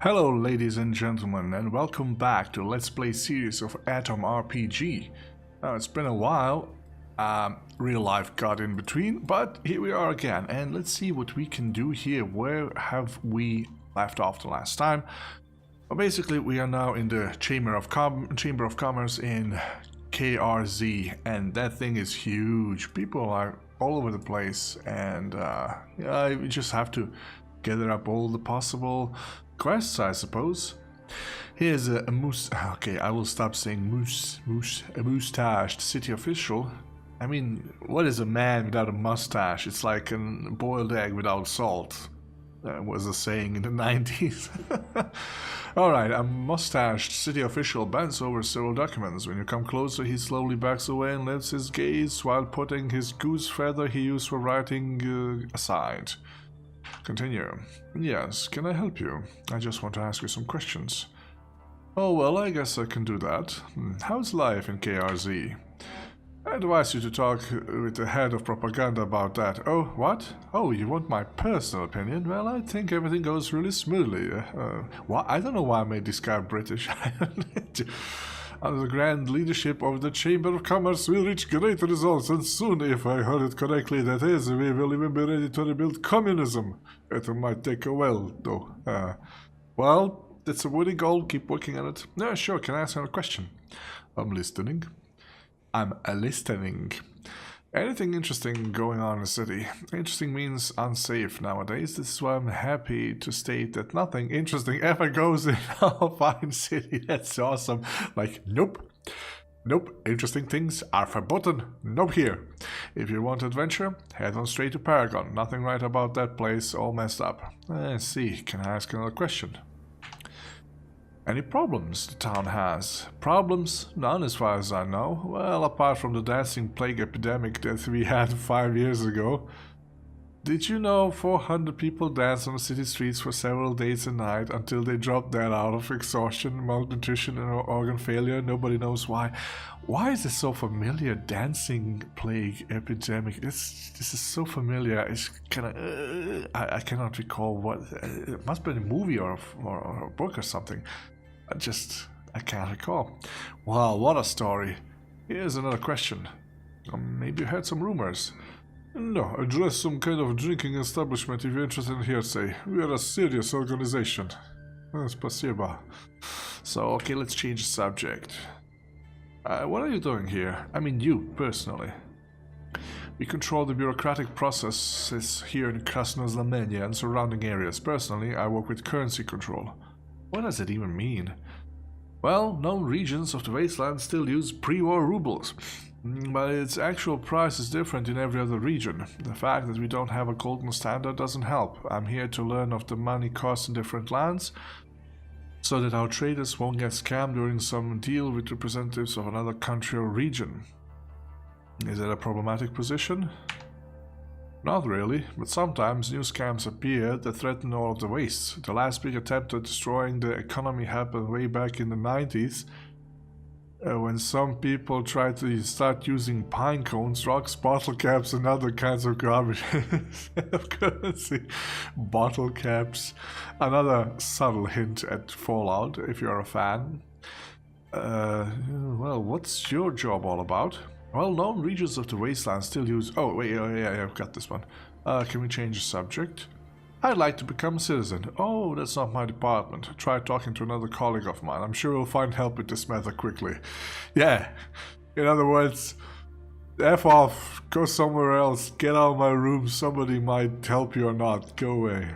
Hello ladies and gentlemen, and welcome back to Let's Play series of Atom RPG. Now it's been a while, real life got in between, but here we are again, and let's see what we can do here. Where have we left off the last time? Well, basically we are now in the Chamber of Commerce in KRZ, and that thing is huge. People are all over the place, and yeah, you just have to gather up all the possible quests, I suppose. Here's a moose. Okay, I will stop saying a moustached city official. I mean, what is a man without a mustache? It's like a boiled egg without salt. That was a saying in the 90s. Alright, a mustached city official bends over several documents. When you come closer, he slowly backs away and lifts his gaze while putting his goose feather he used for writing aside. Continue. Yes, can I help you? I just want to ask you some questions. Oh, well, I guess I can do that. How's life in KRZ? I advise you to talk with the head of propaganda about that. Oh, what? Oh, you want my personal opinion? Well, I think everything goes really smoothly. I don't know why I made this guy British. Under the grand leadership of the Chamber of Commerce, we'll reach great results, and soon, if I heard it correctly, that is, we will even be ready to rebuild communism. It might take a while, though. Well, it's a worthy goal, keep working on it. Yeah, sure, can I ask you a question? I'm listening. I'm listening. Anything interesting going on in the city? Interesting means unsafe nowadays. This is why I'm happy to state that nothing interesting ever goes in our fine city. That's awesome. Like, nope. Nope, interesting things are forbidden. Nope here. If you want adventure, head on straight to Paragon. Nothing right about that place, all messed up. Let's see, can I ask another question? Any problems the town has? Problems? None as far as I know. Well, apart from the dancing plague epidemic that we had 5 years ago. Did you know 400 people danced on the city streets for several days and nights until they dropped dead out of exhaustion, malnutrition and organ failure? Nobody knows why. Why is this so familiar? Dancing plague epidemic. This is so familiar. It's kind of I cannot recall what. It must be a movie or a book or something. I can't recall. Wow, what a story. Here's another question. Maybe you heard some rumors. No, address some kind of drinking establishment if you're interested in hearsay. We are a serious organization. Spasiba. So, okay, let's change the subject. What are you doing here? I mean you, personally. We control the bureaucratic processes here in Krasnoznamenia and surrounding areas. Personally, I work with currency control. What does it even mean? Well, known regions of the wasteland still use pre-war rubles, but its actual price is different in every other region. The fact that we don't have a golden standard doesn't help. I'm here to learn of the money costs in different lands, so that our traders won't get scammed during some deal with representatives of another country or region. Is that a problematic position? Not really, but sometimes new scams appear that threaten all of the wastes. The last big attempt at destroying the economy happened way back in the 90s, when some people tried to start using pine cones, rocks, bottle caps and other kinds of garbage of currency. Bottle caps. Another subtle hint at Fallout, if you're a fan. Well, what's your job all about? Well, known regions of the wasteland still use... Oh, wait, yeah, I've got this one. Can we change the subject? I'd like to become a citizen. Oh, that's not my department. Try talking to another colleague of mine. I'm sure we'll find help with this matter quickly. Yeah, in other words, F off, go somewhere else, get out of my room, somebody might help you or not, go away.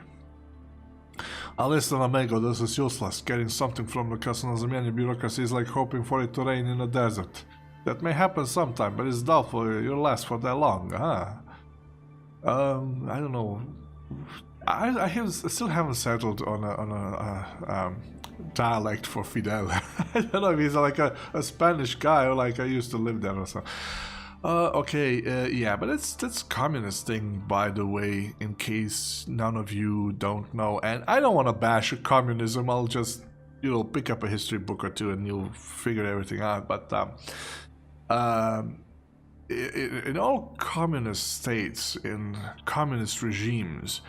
Listen, amigo, this is useless. Getting something from the Krasnoznamenia bureaucracy is like hoping for it to rain in a desert. That may happen sometime, but it's doubtful you'll last for that long, huh? I don't know. I still haven't settled on a dialect for Fidel. I don't know if he's like a Spanish guy or like I used to live there or something. Okay, yeah, but that's communist thing, by the way, in case none of you don't know. And I don't want to bash communism. I'll just, pick up a history book or two and you'll figure everything out. But in all communist states, in communist regimes,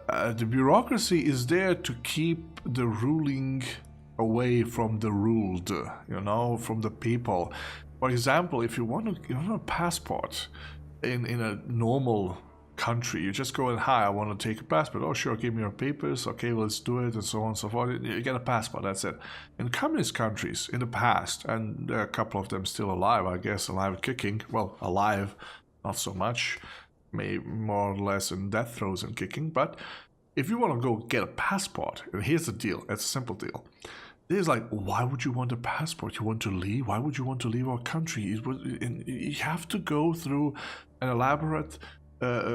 The bureaucracy is there to keep the ruling away from the ruled, you know, from the people. For example, if you want a passport in a normal country, you just go and, hi, I want to take a passport. Oh, sure, give me your papers. Okay, let's do it, and so on and so forth. You get a passport, that's it. In communist countries in the past, and there are a couple of them still alive, I guess, alive and kicking. Well, alive, not so much. Maybe more or less in death throes and kicking. But if you want to go get a passport, and here's the deal, it's a simple deal. It's like, why would you want a passport? You want to leave? Why would you want to leave our country? You have to go through an elaborate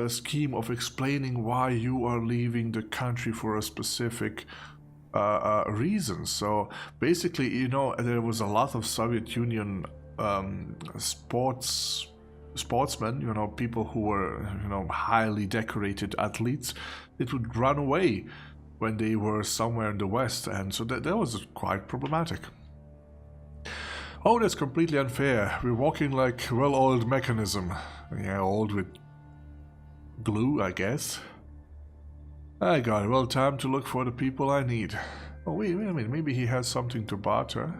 scheme of explaining why you are leaving the country for a specific reason. So basically, you know, there was a lot of Soviet Union sportsmen, you know, people who were, you know, highly decorated athletes, that would run away when they were somewhere in the West, and so that was quite problematic. Oh, that's completely unfair. We're walking like well-oiled mechanism. Yeah, old with glue, I guess. I got it. Well, time to look for the people I need. Oh, wait a minute. Maybe he has something to barter.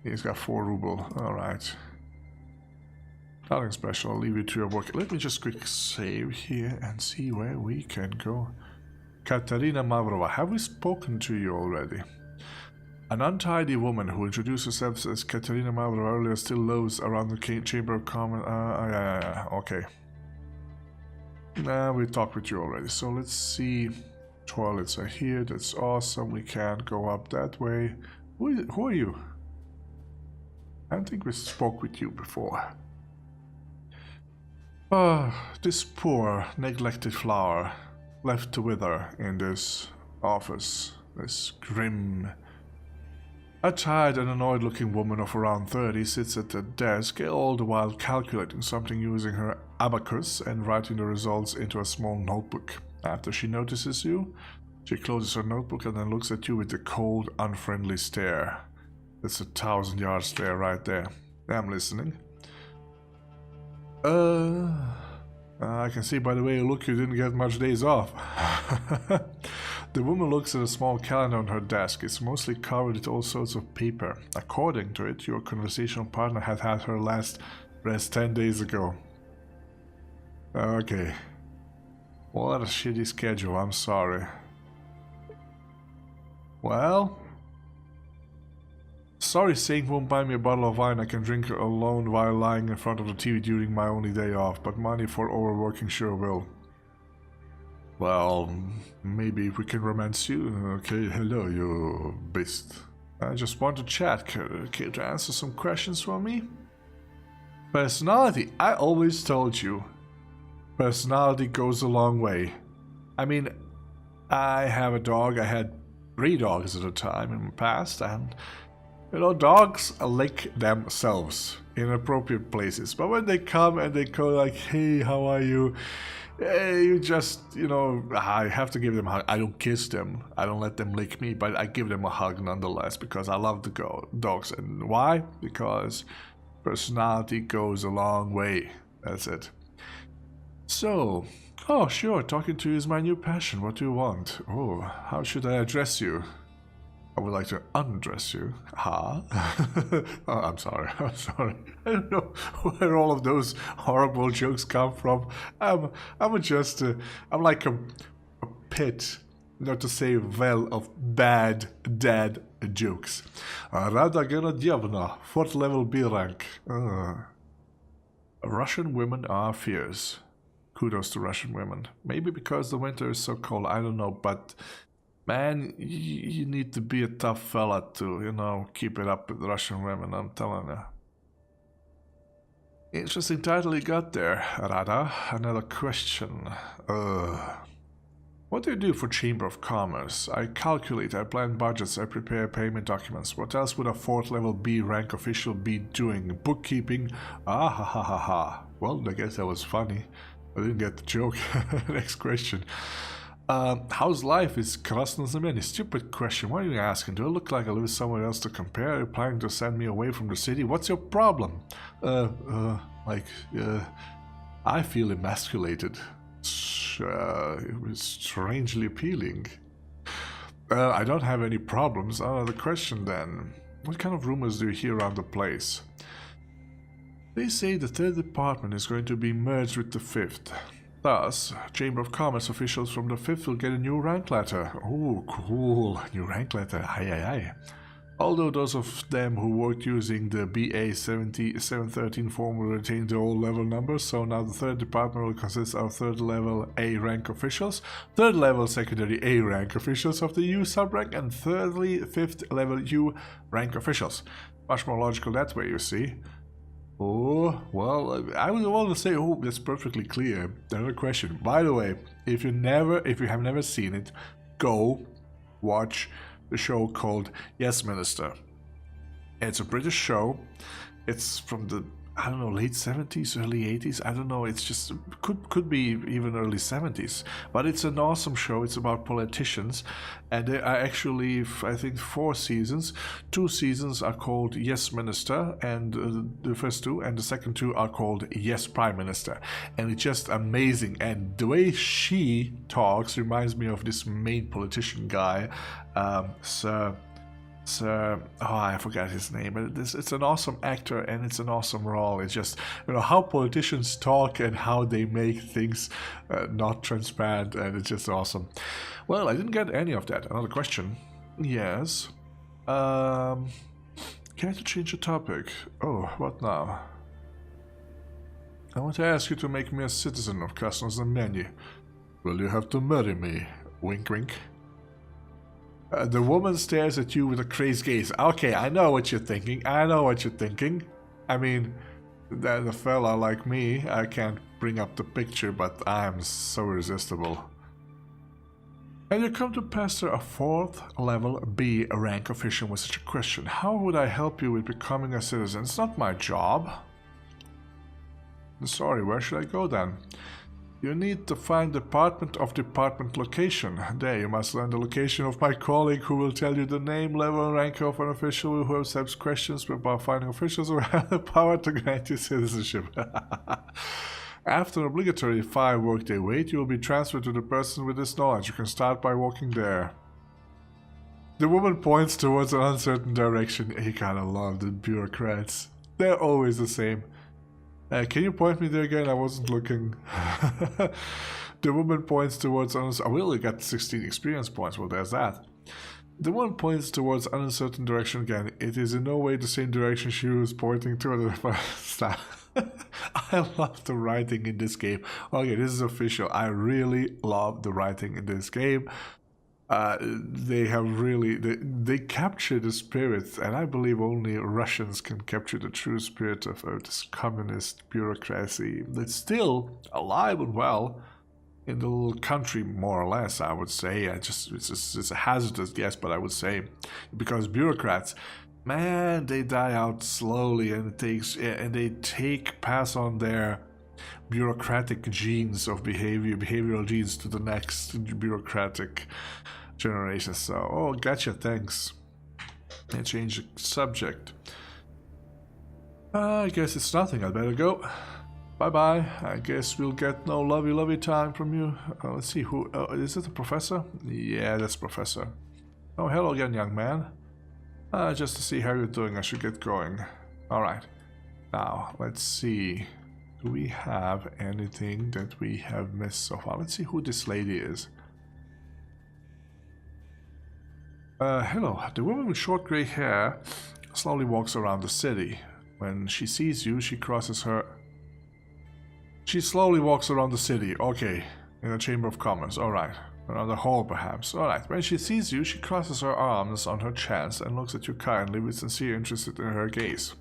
He's got 4 ruble. Alright. Nothing special. I'll leave you to your work. Let me just quick save here and see where we can go. Katerina Mavrova, have we spoken to you already? An untidy woman who introduced herself as Katerina Mavrova earlier still lows around the Chamber of Commons. Yeah, okay. We talked with you already, so let's see. Toilets are here, that's awesome. We can't go up that way. Who are you? I don't think we spoke with you before. This poor, neglected flower, left to wither in this office, this grim. A tired and annoyed-looking woman of around 30 sits at the desk, all the while calculating something using her abacus and writing the results into a small notebook. After she notices you, she closes her notebook and then looks at you with a cold, unfriendly stare. It's a 1,000-yard stare right there. I'm listening. I can see by the way you look you didn't get much days off. The woman looks at a small calendar on her desk. It's mostly covered with all sorts of paper. According to it, your conversational partner had her last rest 10 days ago. Okay. What a shitty schedule, I'm sorry. Well... Sorry Saint won't buy me a bottle of wine I can drink alone while lying in front of the TV during my only day off, but money for overworking sure will. Well, maybe we can romance you. Okay, hello, you beast. I just want to chat. Care to answer some questions for me? Personality. I always told you. Personality goes a long way. I mean, I have a dog. I had 3 dogs at a time in the past, and... You know, dogs lick themselves in appropriate places, but when they come and they go like, hey, how are you? You just, you know, I have to give them a hug. I don't kiss them. I don't let them lick me, but I give them a hug nonetheless because I love the dogs. And why? Because personality goes a long way. That's it. So, oh, sure, talking to you is my new passion. What do you want? Oh, how should I address you? I would like to undress you. Huh? Oh, I'm sorry. I'm sorry. I don't know where all of those horrible jokes come from. I'm like a pit, not to say well, of bad dad jokes. Rada Geradyevna, 4th level B rank. Russian women are fierce. Kudos to Russian women. Maybe because the winter is so cold, I don't know, but... Man, you need to be a tough fella to, you know, keep it up with Russian women, I'm telling you. Interesting title you got there, Rada. Another question. What do you do for Chamber of Commerce? I calculate, I plan budgets, I prepare payment documents. What else would a 4th level B rank official be doing? Bookkeeping? Ah ha ha ha ha. Well, I guess that was funny. I didn't get the joke. Next question. How's life? Is Krasno Znameni? Stupid question. Why are you asking? Do I look like I live somewhere else to compare? Are you planning to send me away from the city? What's your problem? I feel emasculated. It was strangely appealing. I don't have any problems. Another question then. What kind of rumors do you hear around the place? They say the third department is going to be merged with the fifth. Thus, Chamber of Commerce officials from the fifth will get a new rank letter. Oh, cool. New rank letter. Aye, aye, aye. Although those of them who worked using the BA 713 form will retain their old level numbers, so now the third department will consist of third level A rank officials, third level secondary A rank officials of the U subrank, and thirdly fifth level U rank officials. Much more logical that way, you see. Oh, well, I would want to say, oh, that's perfectly clear. Another question. By the way, if you have never seen it, go watch the show called Yes Minister. It's a British show. It's from the, I don't know, late 70s, early 80s. I don't know. It's just could be even early 70s. But it's an awesome show. It's about politicians, and there are actually, I think, 4 seasons. 2 seasons are called Yes Minister, and the first 2, and the second 2 are called Yes Prime Minister. And it's just amazing. And the way she talks reminds me of this main politician guy, Sir, oh, I forgot his name, but it's an awesome actor and it's an awesome role. It's just, how politicians talk and how they make things not transparent, and it's just awesome. Well, I didn't get any of that. Another question. Yes. Can I change the topic? Oh, what now? I want to ask you to make me a citizen of Customs and Menu. Will you have to marry me? Wink, wink. The woman stares at you with a crazed gaze. Okay, I know what you're thinking. I mean, the fella like me, I can't bring up the picture, but I'm so irresistible. And you come to pester a 4th level B rank official with such a question. How would I help you with becoming a citizen? It's not my job. Sorry, where should I go then? You need to find department location. There, you must learn the location of my colleague who will tell you the name, level, and rank of an official who accepts questions about finding officials who have the power to grant you citizenship. After an obligatory 5 workday wait, you will be transferred to the person with this knowledge. You can start by walking there. The woman points towards an uncertain direction. You gotta love the bureaucrats. They're always the same. Can you point me there again? I wasn't looking. The woman points towards... I really got 16 experience points. Well, there's that. The woman points towards an uncertain direction again. It is in no way the same direction she was pointing to. I love the writing in this game. Okay, this is official. I really love the writing in this game. They have really they capture the spirit, and I believe only Russians can capture the true spirit of this communist bureaucracy that's still alive and well in the little country, more or less. I would say. It's a hazardous guess, but I would say, because bureaucrats, man, they die out slowly, and they pass on their bureaucratic genes of behavioral genes to the next bureaucratic generation. So, oh, gotcha, thanks. And change the subject. I guess it's nothing. I'd better go. Bye-bye. I guess we'll get no lovey time from you. Let's see, who... is it the professor? Yeah, that's professor. Oh, hello again, young man. Just to see how you're doing, I should get going. Alright. Now, let's see. Do we have anything that we have missed so far? Let's see who this lady is. Hello. The woman with short gray hair slowly walks around the city. When she sees you, she crosses her... She slowly walks around the city. Okay. In the Chamber of Commerce. Alright. Around the hall, perhaps. Alright. When she sees you, she crosses her arms on her chest and looks at you kindly with sincere interest in her gaze.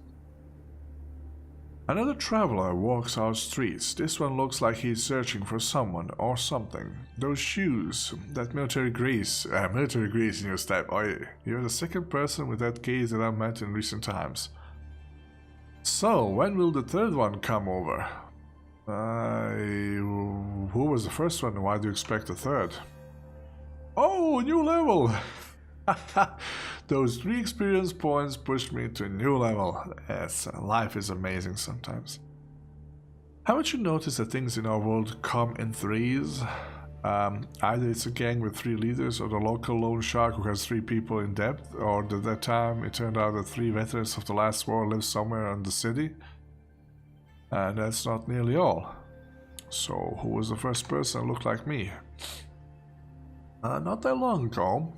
Another traveler walks our streets. This one looks like he's searching for someone or something. Those shoes, that military grace in your step. Oh, you're the second person with that gaze that I've met in recent times. So, when will the third one come over? Who was the first one? Why do you expect a third? Oh, new level! Those 3 experience points pushed me to a new level. Yes, life is amazing sometimes. Haven't you noticed that things in our world come in threes? Either it's a gang with 3 leaders, or the local loan shark who has 3 people in debt, or at that time it turned out that 3 veterans of the last war live somewhere in the city. And that's not nearly all. So, who was the first person that looked like me? Not that long ago,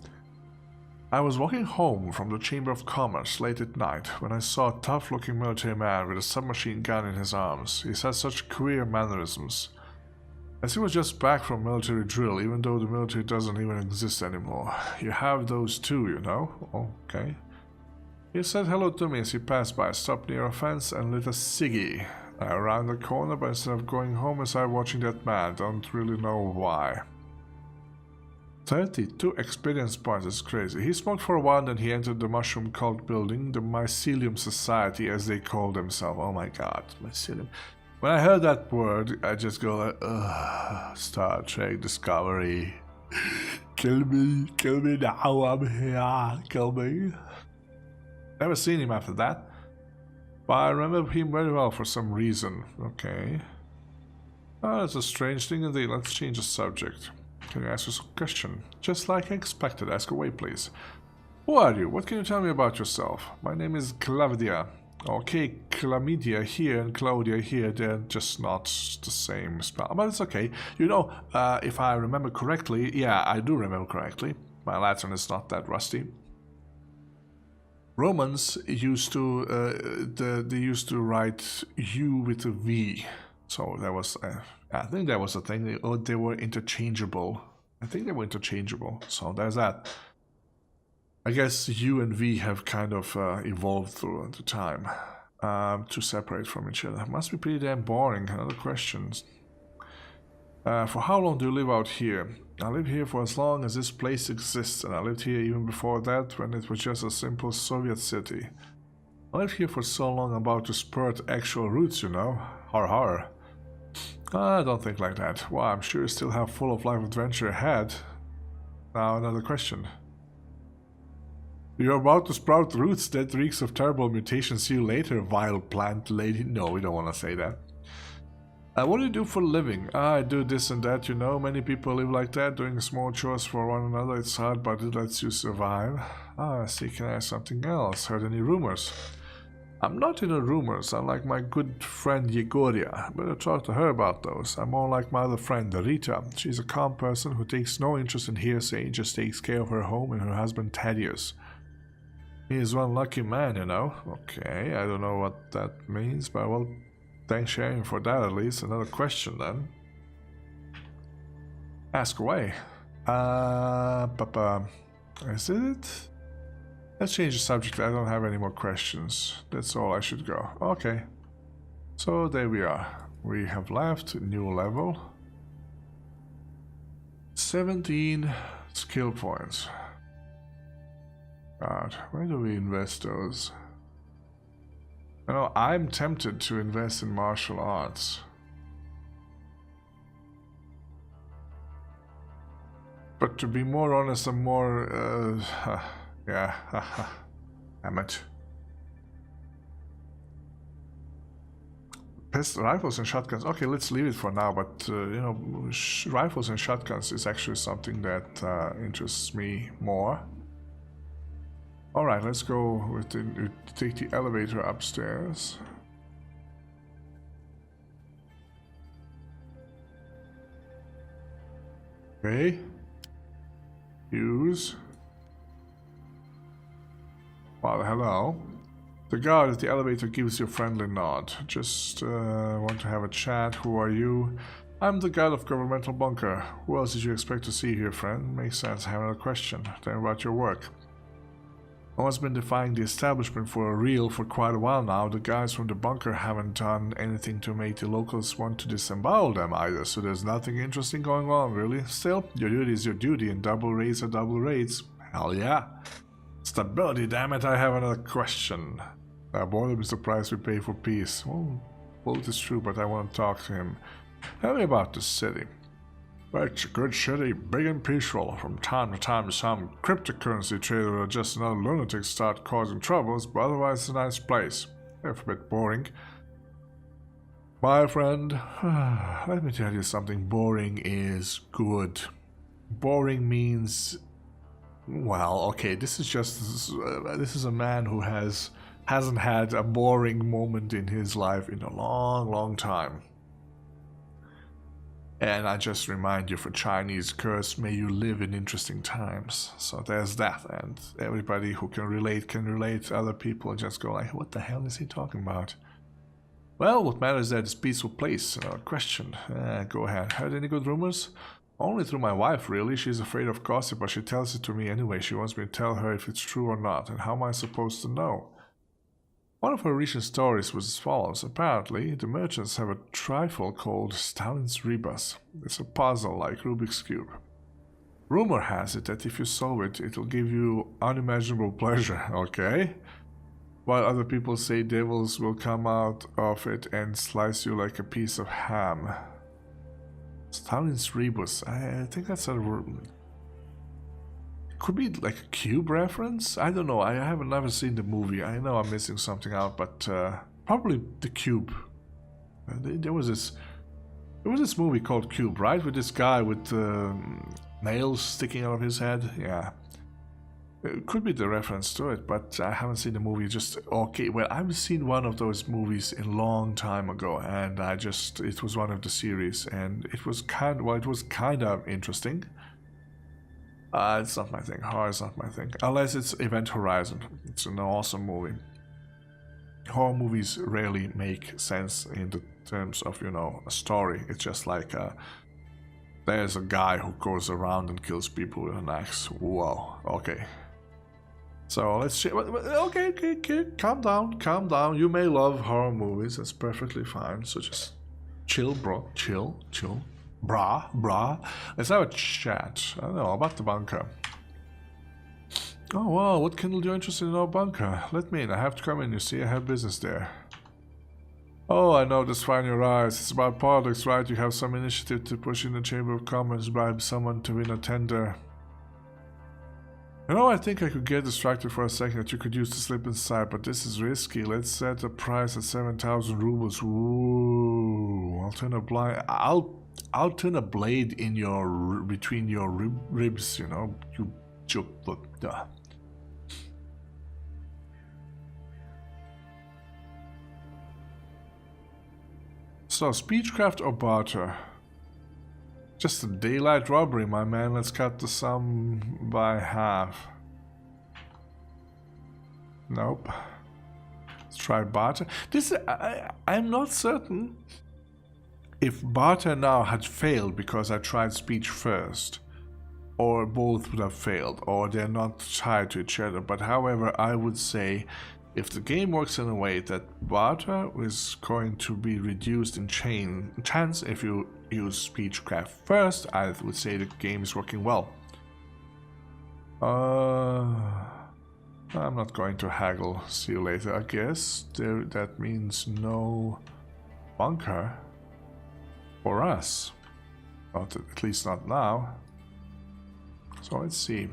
I was walking home from the Chamber of Commerce late at night when I saw a tough-looking military man with a submachine gun in his arms. He had such queer mannerisms. As he was just back from military drill, even though the military doesn't even exist anymore. You have those too, you know? Okay. He said hello to me as he passed by, stopped near a fence and lit a ciggy. I ran the corner, but instead of going home, I started watching that man. Don't really know why. 32 experience points is crazy. He smoked for a while, then he entered the mushroom cult building, the Mycelium Society as they call themselves. Oh my god, Mycelium. When I heard that word, I just go like, ugh, Star Trek Discovery. Kill me now, I'm here, kill me. Never seen him after that, but I remember him very well for some reason. Okay. Oh, that's a strange thing indeed. Let's change the subject. Can I ask you some question? Just like I expected, ask away please. Who are you? What can you tell me about yourself? My name is Claudia. Okay, Chlamydia here and Claudia here, they're just not the same spell. But it's okay. You know, if I remember correctly, yeah, I do remember correctly. My Latin is not that rusty. Romans used to, they used to write U with a V. So that was, I think that was a thing. They were interchangeable. I think they were interchangeable. So there's that. I guess U and V have kind of evolved through the time to separate from each other. Must be pretty damn boring. Another question. For how long do you live out here? I live here for as long as this place exists, and I lived here even before that, when it was just a simple Soviet city. I lived here for so long, I'm about to spurt actual roots, you know. Har har. I don't think like that. Well, I'm sure you still have full of life adventure ahead. Now another question. You're about to sprout roots that reeks of terrible mutations. See you later, vile plant lady. No, we don't want to say that. What do you do for a living? I do this and that, you know. Many people live like that, doing small chores for one another. It's hard, but it lets you survive. See, can I ask something else? Heard any rumors? I'm not into rumors, unlike my good friend Yegoria. Better talk to her about those. I'm more like my other friend, Rita. She's a calm person who takes no interest in hearsay, just takes care of her home and her husband Thaddeus. He is one lucky man, you know. Okay, I don't know what that means, but well, thanks sharing for that at least. Another question then. Ask away. Is it? Let's change the subject. I don't have any more questions. That's all I should go. Okay. So there we are. We have left. New level. 17 skill points. God, where do we invest those? You know, I'm tempted to invest in martial arts. But to be more honest, I'm more, yeah, damn it. Rifles and shotguns. Okay, let's leave it for now, but, you know, rifles and shotguns is actually something that interests me more. Alright, let's go with take the elevator upstairs. Okay. Use. Well, hello. The guard at the elevator gives you a friendly nod. Just want to have a chat. Who are you? I'm the guard of governmental bunker. Who else did you expect to see here, friend? Makes sense. I have another question. Tell me about your work. No one's been defying the establishment for real for quite a while now. The guys from the bunker haven't done anything to make the locals want to disembowel them either, so there's nothing interesting going on, really. Still, your duty is your duty, and double raids are double raids. Hell yeah. Stability, damn it, I have another question. Boredom is the price we pay for peace. Well, both is true, but I want to talk to him. Tell me about the city. Well, it's a good city, big and peaceful. From time to time, some cryptocurrency trader or just another lunatic start causing troubles, but otherwise it's a nice place. If a bit boring. My friend, let me tell you something. Boring is good. Boring means, well, okay, this is a man who hasn't had a boring moment in his life in a long, long time. And I just remind you, for Chinese curse, may you live in interesting times. So there's that, and everybody who can relate. Other people just go like, what the hell is he talking about? Well, what matters is that it's a peaceful place. Question. Go ahead. Heard any good rumors? Only through my wife, really. She's afraid of gossip, but she tells it to me anyway. She wants me to tell her if it's true or not, and how am I supposed to know? One of her recent stories was as follows. Apparently, the merchants have a trifle called Stalin's Rebus. It's a puzzle like Rubik's Cube. Rumor has it that if you solve it, it'll give you unimaginable pleasure, okay? While other people say devils will come out of it and slice you like a piece of ham. Stalin's Rebus. I think that's a... Could be like a cube reference? I don't know. I haven't never seen the movie. I know I'm missing something out, but probably the cube. There was this movie called Cube, right? With this guy with nails sticking out of his head. Yeah. It could be the reference to it, but I haven't seen the movie. Just okay. Well, I've seen one of those movies a long time ago, and it was one of the series, and it was kind of interesting. It's not my thing. Horror is not my thing. Unless it's Event Horizon. It's an awesome movie. Horror movies rarely make sense in the terms of, a story. It's just like there's a guy who goes around and kills people with an axe. Whoa. Okay. So let's see. Okay. Calm down. You may love horror movies. That's perfectly fine. So just chill, bro. Chill. Brah. Let's have a chat. I don't know about the bunker. Oh wow, what kindled your interest in our bunker? Let me in. I have to come in. You see, I have business there. Oh, I know this fine your eyes. It's about politics, right? You have some initiative to push in the Chamber of Commerce, bribe someone to win a tender. I think I could get distracted for a second that you could use to slip inside, but this is risky. Let's set the price at 7,000 rubles. Ooh, I'll turn a blade in between your ribs, you look. So, speechcraft or barter? Just a daylight robbery, my man. Let's cut the sum by half. Nope. Let's try barter. I'm not certain if barter now had failed because I tried speech first, or both would have failed, or they're not tied to each other. But however, I would say if the game works in a way that barter is going to be reduced in chance if you use speechcraft first, I would say the game is working well. I'm not going to haggle. See you later, I guess. That means no bunker for us. At least not now. So let's see.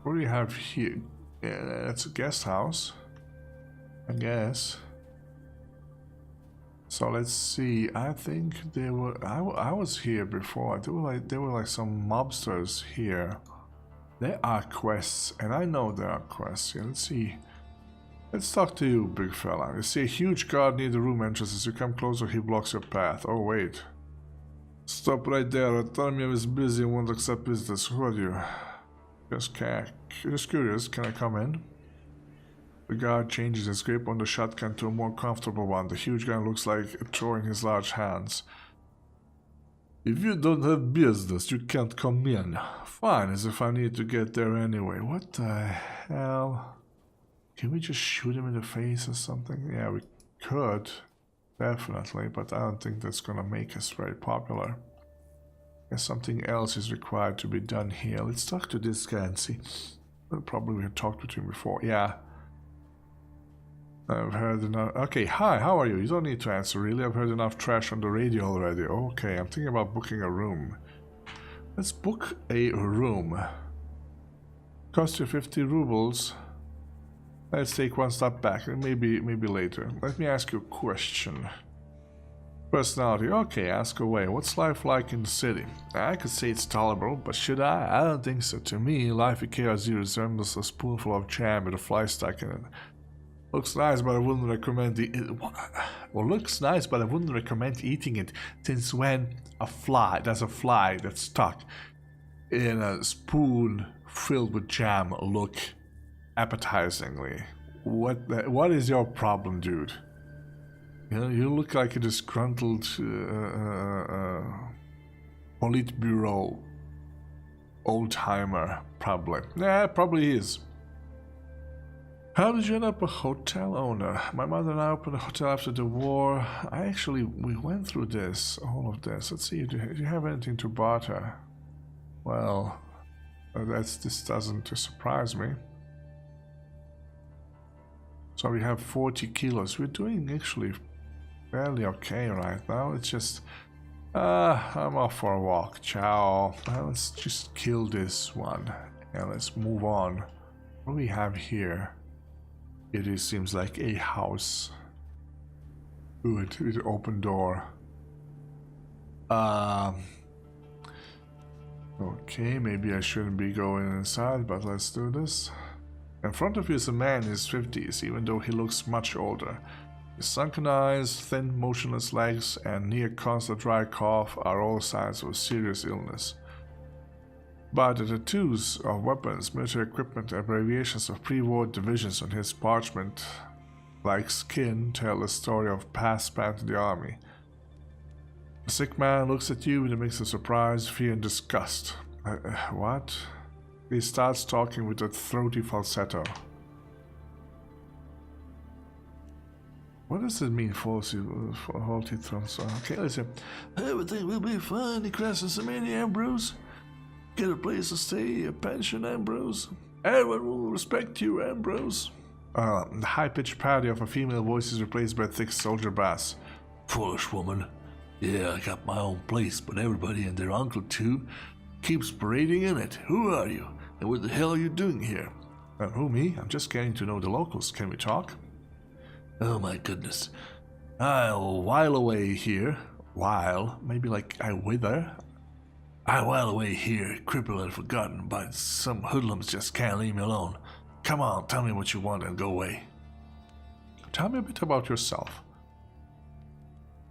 What do we have here? Yeah, that's a guest house, I guess. So let's see. I think they were. I was here before. There were like some mobsters here. There are quests, and I know there are quests. Yeah, let's see. Let's talk to you, big fella. You see a huge guard near the room entrance. As you come closer, he blocks your path. Oh wait. Stop right there. Tell me I was busy and won't accept visitors. Who are you? Just curious, can I come in? The guard changes his grip on the shotgun to a more comfortable one. The huge gun looks like throwing his large hands. If you don't have business, you can't come in. Fine, as if I need to get there anyway. What the hell? Can we just shoot him in the face or something? Yeah, we could. Definitely, but I don't think that's gonna make us very popular. Guess something else is required to be done here. Let's talk to this guy and see. Probably we have talked with him before. Yeah. I've heard enough. Okay, hi, how are you? You don't need to answer, really. I've heard enough trash on the radio already. Okay, I'm thinking about booking a room. Let's book a room. Cost you 50 rubles. Let's take one step back, maybe later. Let me ask you a question. Personality, okay, ask away. What's life like in the city? I could say it's tolerable, but should I? I don't think so. To me, life in KRZ resembles a spoonful of jam with a fly stuck in it. Looks nice, but I wouldn't recommend looks nice, but I wouldn't recommend eating it. Since when there's a fly that's stuck in a spoon filled with jam look appetizingly? What is your problem, dude? You know, you look like a disgruntled Politburo old-timer, probably. Yeah, probably is. How did you end up a hotel owner? My mother and I opened a hotel after the war. We went through all of this. Let's see, do you have anything to barter? Well, this doesn't surprise me. So we have 40 kilos. We're doing actually fairly okay right now. It's just, I'm off for a walk. Ciao. Let's just kill this one and let's move on. What do we have here? It seems like a house. Good, with an open door. Okay, maybe I shouldn't be going inside, but let's do this. In front of you is a man in his 50s, even though he looks much older. His sunken eyes, thin, motionless legs, and near constant dry cough are all signs of serious illness. But the tattoos of weapons, military equipment, and abbreviations of pre-war divisions on his parchment-like skin tell the story of past spent in the army. The sick man looks at you with a mix of surprise, fear, and disgust. What? He starts talking with a throaty falsetto. What does it mean, faulty thrones? Okay, listen. Everything will be fine, he crashes some any Ambrose. Get a place to stay, a pension, Ambrose. Everyone will respect you, Ambrose. The high-pitched parody of a female voice is replaced by thick soldier bass. Foolish woman. Yeah, I got my own place, but everybody and their uncle too keeps parading in it. Who are you? And what the hell are you doing here? Who, me? I'm just getting to know the locals. Can we talk? Oh my goodness. I'll while away here. While? Maybe like I wither? I while away here, crippled and forgotten, but some hoodlums just can't leave me alone. Come on, tell me what you want and go away. Tell me a bit about yourself.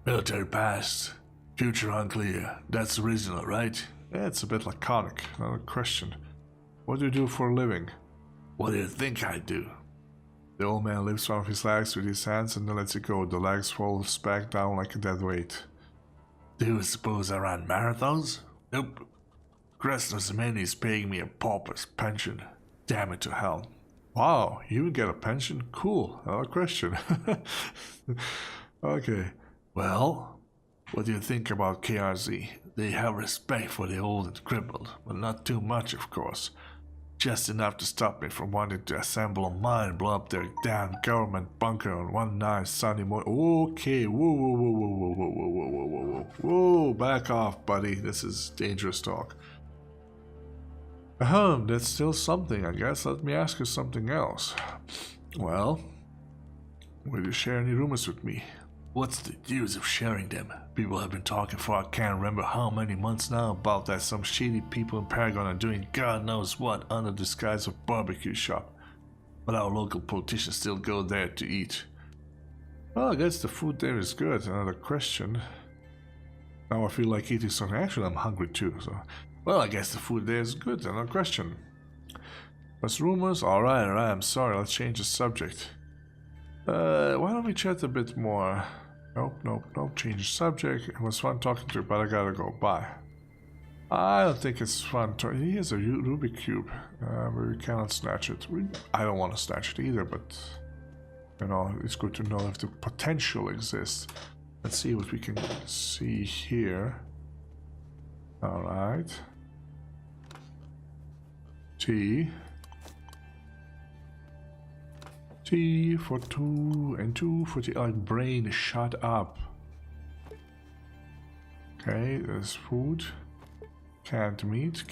Military past, future unclear. That's original, right? Yeah, it's a bit laconic, not a question. What do you do for a living? What do you think I do? The old man lifts one of his legs with his hands and then lets it go. The legs falls back down like a dead weight. Do you suppose I run marathons? Nope. Cressler Zemeni is paying me a pauper's pension. Damn it to hell. Wow, you get a pension? Cool, another question. Okay. Well, what do you think about KRZ? They have respect for the old and crippled, but not too much, of course. Just enough to stop me from wanting to assemble a mine and blow up their damn government bunker on one nice sunny morning. Okay, whoa, back off, buddy. This is dangerous talk. That's still something, I guess. Let me ask you something else. Well, will you share any rumors with me? What's the use of sharing them? People have been talking for I can't remember how many months now about that some shady people in Paragon are doing God knows what under the disguise of barbecue shop. But our local politicians still go there to eat. Well, I guess the food there is good, another question. Now I feel like eating something. Actually, I'm hungry too, so... Well, I guess the food there is good, another question. What's rumors? Alright, I'm sorry, let's change the subject. Why don't we chat a bit more? Nope, change the subject. It was fun talking to you, but I gotta go, bye. I don't think it's fun to... Here's a Rubik Cube, but we cannot snatch it. I don't want to snatch it either, but... You know, it's good to know if the potential exists. Let's see what we can see here. Alright. T for 2 and 2 for the like brain, shut up. Okay, there's food. Canned meat,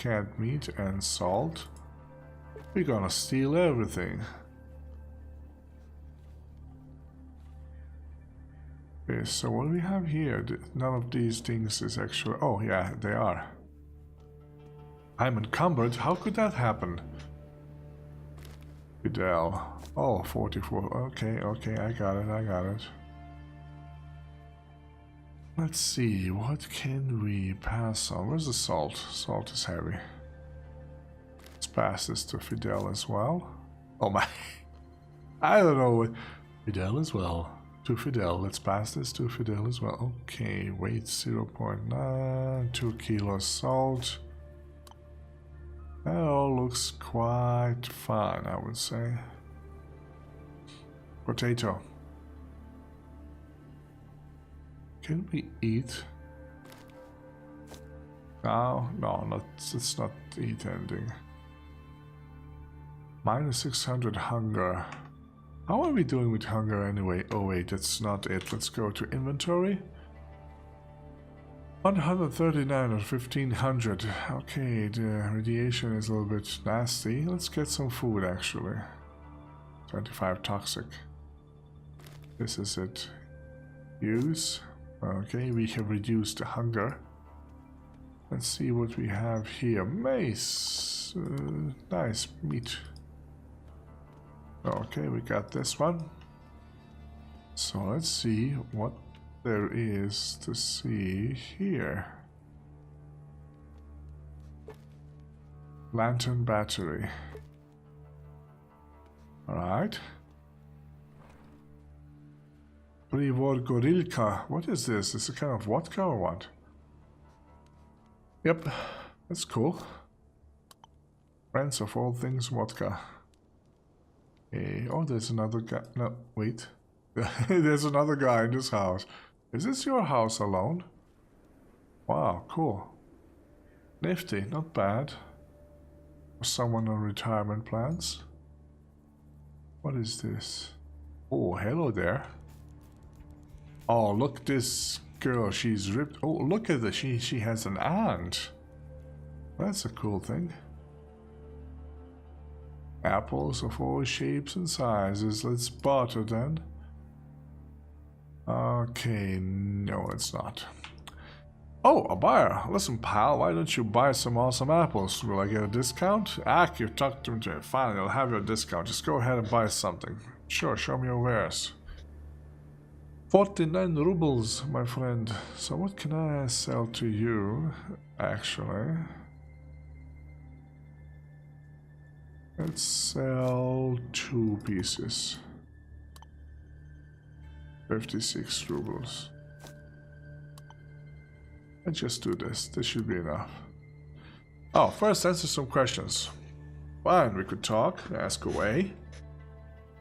and salt. We're gonna steal everything. Okay, so what do we have here? None of these things is actually... Oh, yeah, they are. I'm encumbered? How could that happen? Fidel. Oh, 44. Okay, I got it. Let's see, what can we pass on? Where's the salt? Salt is heavy. Let's pass this to Fidel as well. Oh my... I don't know what... Fidel as well. To Fidel. Let's pass this to Fidel as well. Okay, weight 0.9, 2 kilos salt. That all looks quite fine, I would say. Potato. Can we eat? No, let's not eat anything. Minus 600 hunger. How are we doing with hunger anyway? Oh wait, that's not it. Let's go to inventory. 139 or 1500. Okay, the radiation is a little bit nasty. Let's get some food actually. 25 toxic. This is it. Use. Okay, we have reduced the hunger. Let's see what we have here. Mace. Nice meat. Okay, we got this one. So let's see what there is to see here. Lantern battery. Alright. Privor Gorilka. What is this? Is it kind of vodka or what? Yep, that's cool. Friends of all things vodka. Hey, oh, there's another guy. No, wait. There's another guy in this house. Is this your house alone? Wow, cool. Nifty, not bad. For someone on retirement plans. What is this? Oh, hello there. Oh, look this girl. She's ripped. Oh, look at this. She has an aunt. That's a cool thing. Apples of all shapes and sizes. Let's barter then. Okay, no, it's not. Oh, a buyer. Listen, pal, why don't you buy some awesome apples? Will I get a discount? Ah, you've talked to me. Fine, I'll have your discount. Just go ahead and buy something. Sure, show me your wares. 49 rubles, my friend. So what can I sell to you, actually? Let's sell 2 pieces. 56 rubles. Let's just do this. This should be enough. Oh, first answer some questions. Fine, we could talk, ask away.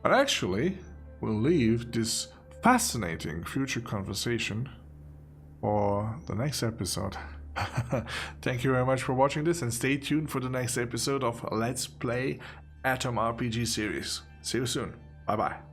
But actually, we'll leave this fascinating future conversation for the next episode. Thank you very much for watching this, and stay tuned for the next episode of Let's Play Atom RPG series. See you soon. Bye bye.